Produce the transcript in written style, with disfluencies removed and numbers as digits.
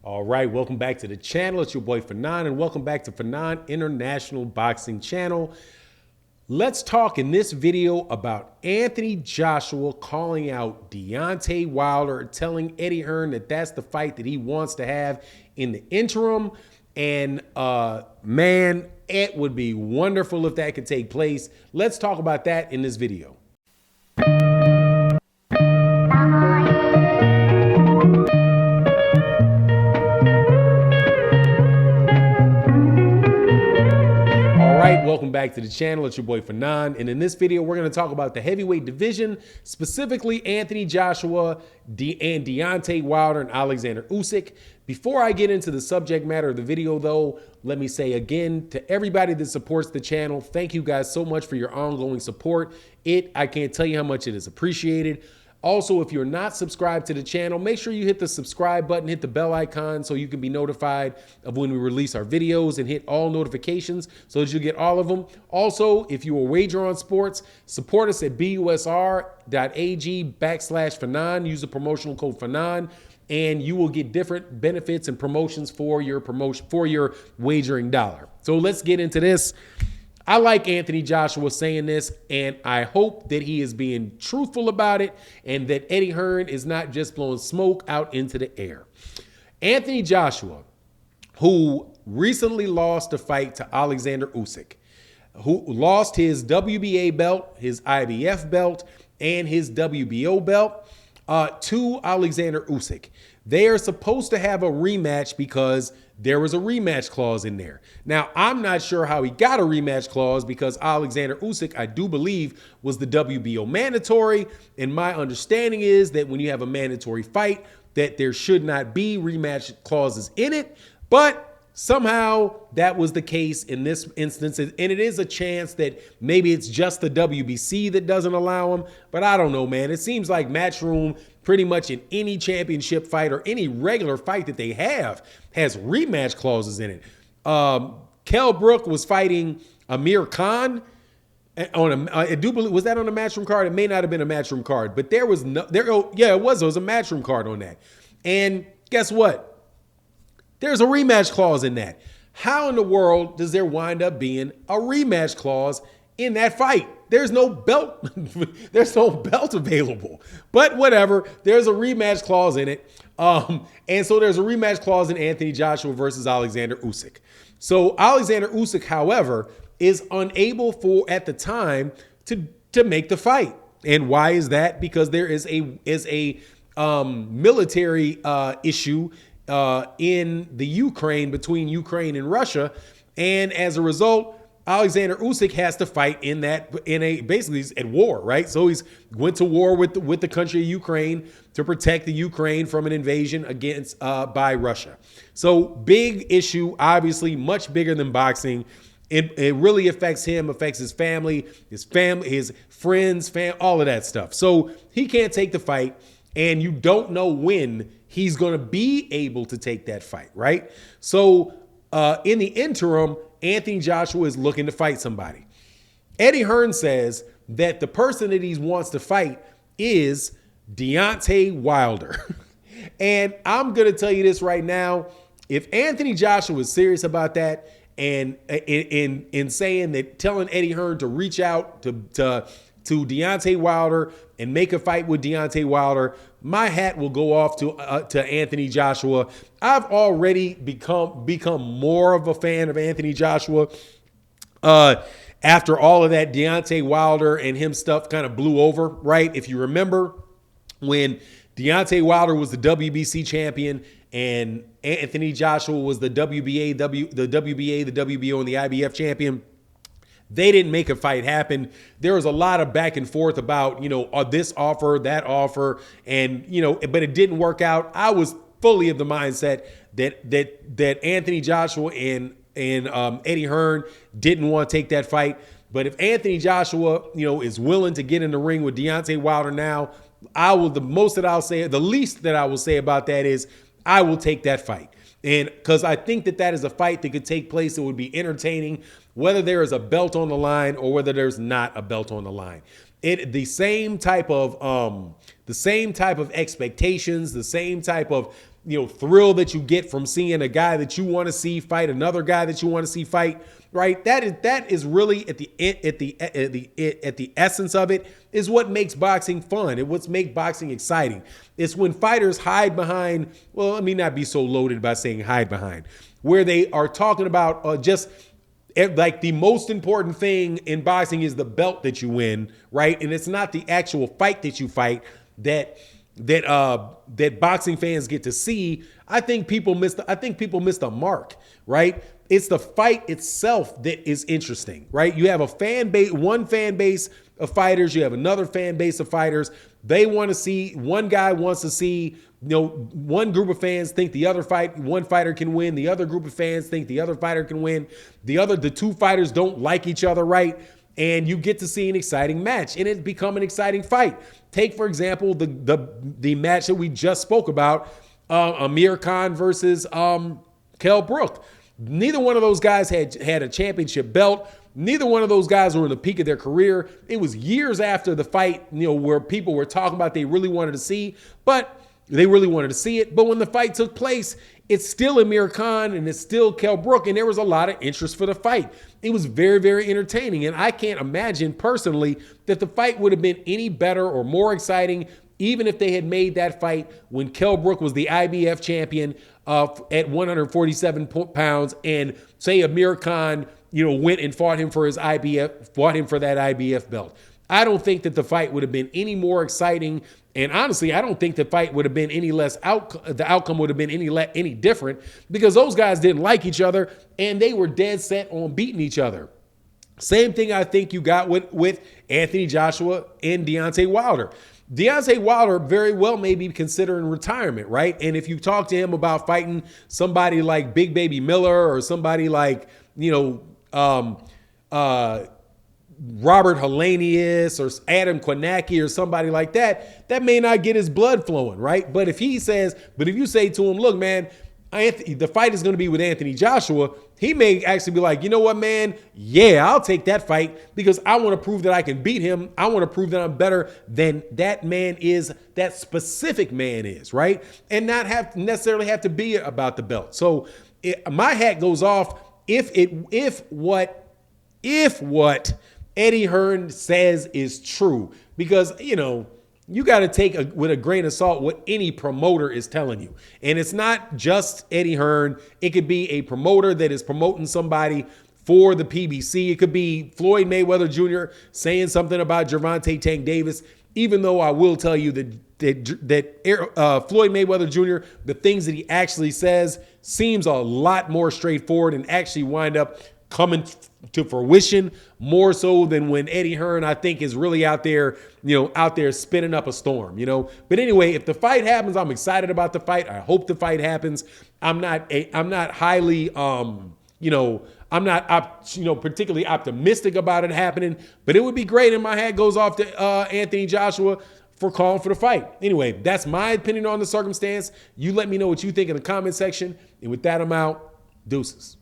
All right, welcome back to the channel. It's your boy Fanon, and welcome back to Fanon International Boxing Channel. Let's talk in this video about Anthony Joshua calling out Deontay Wilder, telling Eddie Hearn that that's the fight that he wants to have in the interim. And man, it would be wonderful if that could take place. Let's talk about that in this video. Welcome back to the channel. It's your boy Fanon, and in this video we're going to talk about the heavyweight division, specifically Anthony Joshua and Deontay Wilder and Alexander Usyk. Before I get into the subject matter of the video though, let me say again to everybody that supports the channel, thank you guys so much for your ongoing support. I can't tell you how much it is appreciated. Also, if you're not subscribed to the channel, make sure you hit the subscribe button, hit the bell icon so you can be notified of when we release our videos, and hit all notifications so that you get all of them. Also, if you will wager on sports, support us at busr.ag/Fanon. Use the promotional code Fanon, and you will get different benefits and promotions for your wagering dollar. So let's get into this. I like Anthony Joshua saying this, and I hope that he is being truthful about it and that Eddie Hearn is not just blowing smoke out into the air. Anthony Joshua, who recently lost a fight to Alexander Usyk, who lost his WBA belt, his IBF belt, and his WBO belt to Alexander Usyk. They are supposed to have a rematch because there was a rematch clause in there. Now, I'm not sure how he got a rematch clause because Alexander Usyk, I do believe, was the WBO mandatory. And my understanding is that when you have a mandatory fight, that there should not be rematch clauses in it. But somehow that was the case in this instance. And it is a chance that maybe it's just the WBC that doesn't allow him. But I don't know, man. It seems like Matchroom pretty much in any championship fight or any regular fight that they have has rematch clauses in it. Kell Brook was fighting Amir Khan on I do believe, was that on a Matchroom card? It may not have been a Matchroom card, but there was no, yeah, it was a Matchroom card on that. And guess what? There's a rematch clause in that. How in the world does there wind up being a rematch clause in that fight? There's no belt. There's no belt available. But whatever. There's a rematch clause in it. And so there's a rematch clause in Anthony Joshua versus Alexander Usyk. So Alexander Usyk, however, is unable at the time to make the fight. And why is that? Because there is a military issue in the Ukraine, between Ukraine and Russia. And as a result, Alexander Usyk has to fight basically he's at war, right? So he's went to war with the country of Ukraine to protect the Ukraine from an invasion by Russia. So big issue, obviously much bigger than boxing. It really affects him, affects his family, his friends, all of that stuff. So he can't take the fight, and you don't know when he's going to be able to take that fight, right? So in the interim, Anthony Joshua is looking to fight somebody. Eddie Hearn says that the person that he wants to fight is Deontay Wilder. And I'm going to tell you this right now. If Anthony Joshua is serious about that and in saying that, telling Eddie Hearn to reach out to Deontay Wilder and make a fight with Deontay Wilder, my hat will go off to Anthony Joshua. I've already become more of a fan of Anthony Joshua after all of that Deontay Wilder and him stuff kind of blew over, right? If you remember when Deontay Wilder was the WBC champion and Anthony Joshua was the WBA, the WBO, and the IBF champion, they didn't make a fight happen. There was a lot of back and forth about, this offer, that offer, and, but it didn't work out. I was fully of the mindset that Anthony Joshua and Eddie Hearn didn't want to take that fight. But if Anthony Joshua, is willing to get in the ring with Deontay Wilder now, the least that I will say about that is I will take that fight. And because I think that is a fight that could take place that would be entertaining, whether there is a belt on the line or whether there's not a belt on the line. The same type of expectations, the same type of thrill that you get from seeing a guy that you want to see fight another guy that you want to see fight, right? That is really at the essence of it is what makes boxing fun and what's make boxing exciting. It's when fighters hide behind, well, let me not be so loaded by saying hide behind, where they are talking about just like the most important thing in boxing is the belt that you win, right? And it's not the actual fight that you fight that boxing fans get to see. I think people missed the mark, right? It's the fight itself that is interesting, right? You have a fan base, one fan base of fighters, you have another fan base of fighters. They want to see, one guy wants to see, one group of fans think one fighter can win. The other group of fans think the other fighter can win. The two fighters don't like each other, right? And you get to see an exciting match, and it become an exciting fight. Take, for example, the match that we just spoke about, Amir Khan versus Kell Brook. Neither one of those guys had a championship belt. Neither one of those guys were in the peak of their career. It was years after the fight, where people were talking about they really wanted to see it. But when the fight took place, it's still Amir Khan and it's still Kell Brook, and there was a lot of interest for the fight. It was very, very entertaining, and I can't imagine personally that the fight would have been any better or more exciting even if they had made that fight when Kell Brook was the IBF champion at 147 pounds, and say Amir Khan, went and fought him for that IBF belt. I don't think that the fight would have been any more exciting. And honestly, I don't think the fight would have been any less the outcome would have been any different, because those guys didn't like each other and they were dead set on beating each other. Same thing I think you got with Anthony Joshua and Deontay Wilder. Deontay Wilder very well may be considering retirement, right? And if you talk to him about fighting somebody like Big Baby Miller or somebody like, Robert Helenius or Adam Kornacki or somebody like that, that may not get his blood flowing, right? But if you say to him, look, man, the fight is going to be with Anthony Joshua, he may actually be like, you know what, man? Yeah, I'll take that fight because I want to prove that I can beat him. I want to prove that I'm better than that specific man is, right? And not necessarily have to be about the belt. So my hat goes off if what Eddie Hearn says is true, because, you got to take with a grain of salt what any promoter is telling you. And it's not just Eddie Hearn. It could be a promoter that is promoting somebody for the PBC. It could be Floyd Mayweather Jr. saying something about Gervonta Tank Davis, even though I will tell you that Floyd Mayweather Jr., the things that he actually says seems a lot more straightforward and actually wind up coming to fruition more so than when Eddie Hearn, I think, is really out there spinning up a storm, But anyway, if the fight happens, I'm excited about the fight. I hope the fight happens. I'm not highly, I'm not, particularly optimistic about it happening, but it would be great. And my hat goes off to Anthony Joshua for calling for the fight. Anyway, that's my opinion on the circumstance. You let me know what you think in the comment section. And with that, I'm out. Deuces.